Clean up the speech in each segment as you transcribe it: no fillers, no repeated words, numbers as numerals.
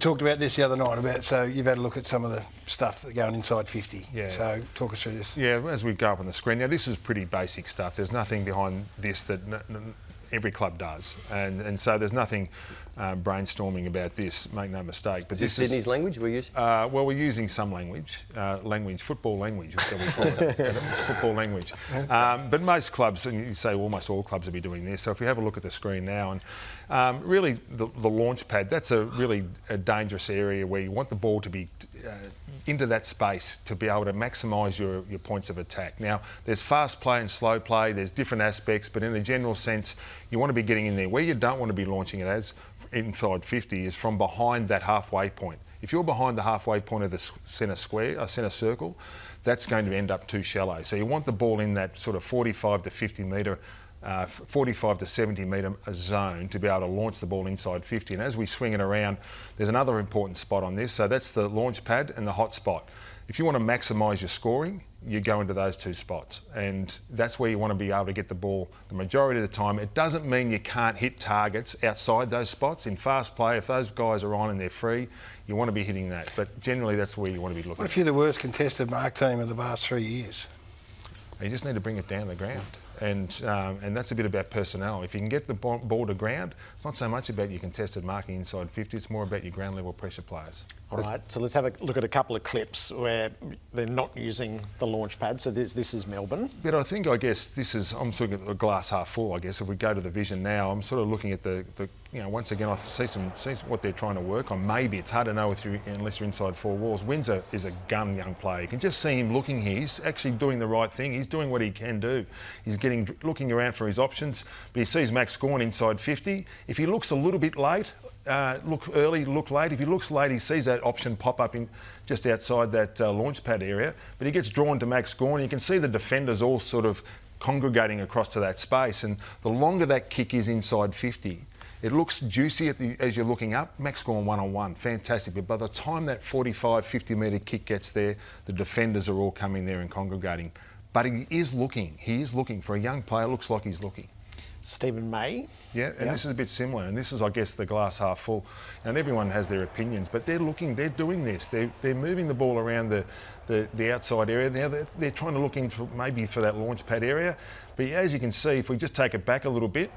talked about this the other night, so you've had a look at some of the stuff that's going inside 50. Yeah. So talk us through this. Yeah, as we go up on the screen. Now, this is pretty basic stuff. There's nothing behind this that every club does. And so there's nothing brainstorming about this, make no mistake. But this is Sydney's language we're using? Well, we're using some language, football language, shall we call it. It's football language. But most clubs, and you say almost all clubs will be doing this. So if we have a look at the screen now, and really the launch pad, that's a dangerous area where you want the ball to be into that space to be able to maximise your points of attack. Now, there's fast play and slow play, there's different aspects, but in a general sense, you want to be getting in there. Where you don't want to be launching it as inside 50 is from behind that halfway point. If you're behind the halfway point of the centre circle, that's going to end up too shallow. So you want the ball in that sort of 45 to 50 metre 45 to 70 metre zone to be able to launch the ball inside 50. And as we swing it around, there's another important spot on this. So that's the launch pad and the hot spot. If you want to maximise your scoring, you go into those two spots. And that's where you want to be able to get the ball the majority of the time. It doesn't mean you can't hit targets outside those spots. In fast play, if those guys are on and they're free, you want to be hitting that. But generally, that's where you want to be looking. What if you're the worst contested mark team of the past 3 years? You just need to bring it down the ground. And that's a bit about personnel. If you can get the ball to ground, it's not so much about your contested marking inside 50, it's more about your ground level pressure players. All right, so let's have a look at a couple of clips where they're not using the launch pad. So this is Melbourne. But I guess this is, I'm sort of a glass half full, I guess. If we go to the vision now, I'm sort of looking at once again, I see what they're trying to work on. Maybe it's hard to know unless you're inside four walls. Windsor is a gun young player. You can just see him looking here. He's actually doing the right thing. He's doing what he can do. He's looking around for his options, but he sees Max Gawn inside 50. If he looks a little bit late, look early, look late. If he looks late, he sees that option pop up just outside that launch pad area, but he gets drawn to Max Gawn. You can see the defenders all sort of congregating across to that space, and the longer that kick is inside 50, it looks juicy as you're looking up. Max Gawn one-on-one, fantastic. But by the time that 45, 50 metre kick gets there, the defenders are all coming there and congregating. But he is looking. For a young player, looks like he's looking. Stephen May. Yeah, and this is a bit similar. And this is, I guess, the glass half full. And everyone has their opinions, but they're doing this. They're moving the ball around the outside area. Now they're trying to look in for that launch pad area. But as you can see, if we just take it back a little bit,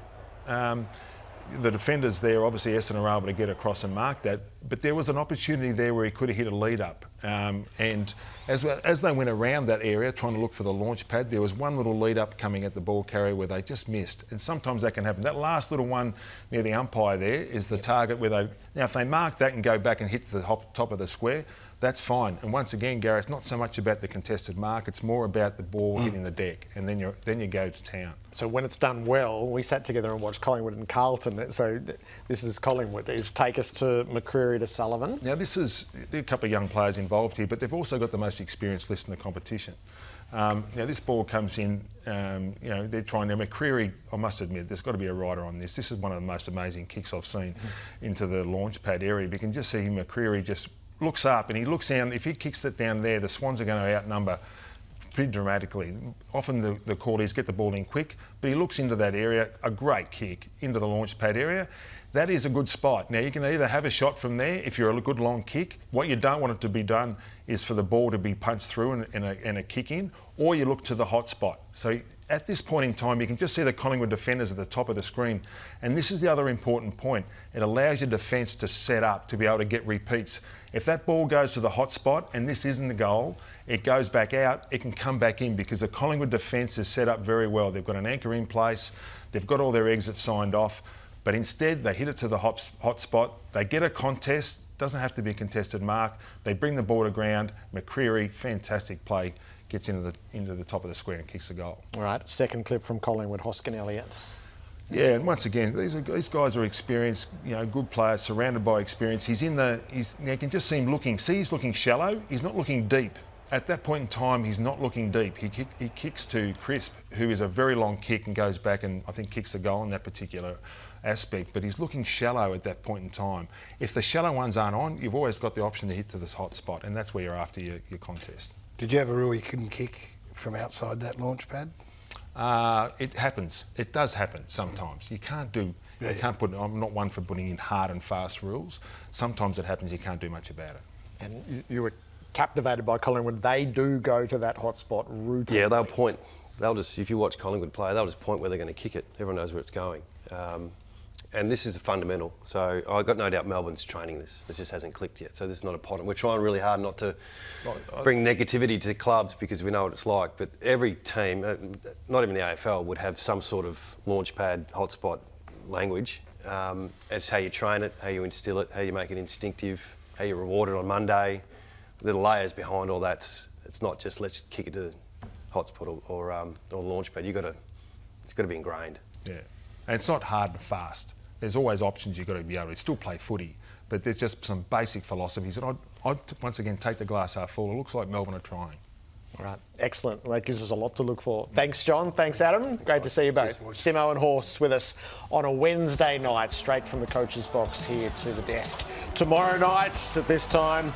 the defenders there, obviously Essendon are able to get across and mark that, but there was an opportunity there where he could have hit a lead up. And as they went around that area trying to look for the launch pad, there was one little lead up coming at the ball carrier where they just missed. And sometimes that can happen. That last little one near the umpire there is the target where now if they mark that and go back and hit the top of the square, that's fine. And once again, Gary, it's not so much about the contested mark, it's more about the ball hitting the deck, and then you go to town. So when it's done well, we sat together and watched Collingwood and Carlton. So this is Collingwood. Take us to McCreery to Sullivan. Now there are a couple of young players involved here, but they've also got the most experienced list in the competition. Now this ball comes in, they're trying. Now McCreery, I must admit, there's got to be a rider on this. This is one of the most amazing kicks I've seen into the launch pad area. But you can just see McCreery just looks up and he looks down. If he kicks it down there, the Swans are going to outnumber pretty dramatically. Often the call is get the ball in quick, but he looks into that area, a great kick into the launch pad area. That is a good spot. Now you can either have a shot from there if you're a good long kick. What you don't want it to be done is for the ball to be punched through and a kick in, or you look to the hot spot. So at this point in time, you can just see the Collingwood defenders at the top of the screen. And this is the other important point. It allows your defence to set up to be able to get repeats. If that ball goes to the hot spot and this isn't the goal, it goes back out, it can come back in because the Collingwood defence is set up very well. They've got an anchor in place, they've got all their exits signed off, but instead they hit it to the hot spot, they get a contest, doesn't have to be a contested mark, they bring the ball to ground. McCreery, fantastic play, gets into the top of the square and kicks the goal. All right, second clip from Collingwood, Hoskin Elliott. Yeah, and once again, these guys are experienced, good players, surrounded by experience. You can just see him looking. He's looking shallow. He's not looking deep. At that point in time, he's not looking deep. He kicks to Crisp, who is a very long kick and goes back and I think kicks the goal in that particular aspect. But he's looking shallow at that point in time. If the shallow ones aren't on, you've always got the option to hit to this hot spot, and that's where you're after your contest. Did you have a rule you couldn't kick from outside that launch pad? It happens. It does happen sometimes. You can't do You can't put. I'm not one for putting in hard and fast rules. Sometimes it happens. You can't do much about it. And you were captivated by Collingwood. They do go to that hotspot routinely. Yeah, they'll point. They'll just, if you watch Collingwood play, they'll just point where they're going to kick it. Everyone knows where it's going. And this is a fundamental. So I've got no doubt Melbourne's training this. This just hasn't clicked yet. So this is not a pot. And we're trying really hard not to bring negativity to clubs because we know what it's like. But every team, not even the AFL, would have some sort of launchpad hotspot language. It's how you train it, how you instill it, how you make it instinctive, how you reward it on Monday. The layers behind all that. It's not just let's kick it to hotspot or launchpad. It's got to be ingrained. Yeah, and it's not hard and fast. There's always options you've got to be able to still play footy, but there's just some basic philosophies. And I'd once again take the glass half full. It looks like Melbourne are trying. All right, excellent. Well, that gives us a lot to look for. Thanks, John. Thanks, Adam. Great to see you both. Simo and Horse with us on a Wednesday night, straight from the coach's box here to the desk. Tomorrow night at this time,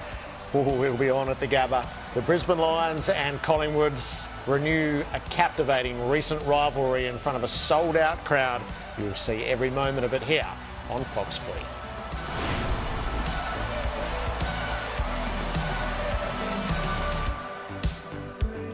we'll be on at the Gabba. The Brisbane Lions and Collingwoods renew a captivating recent rivalry in front of a sold-out crowd. You'll see every moment of it here on Fox Footy.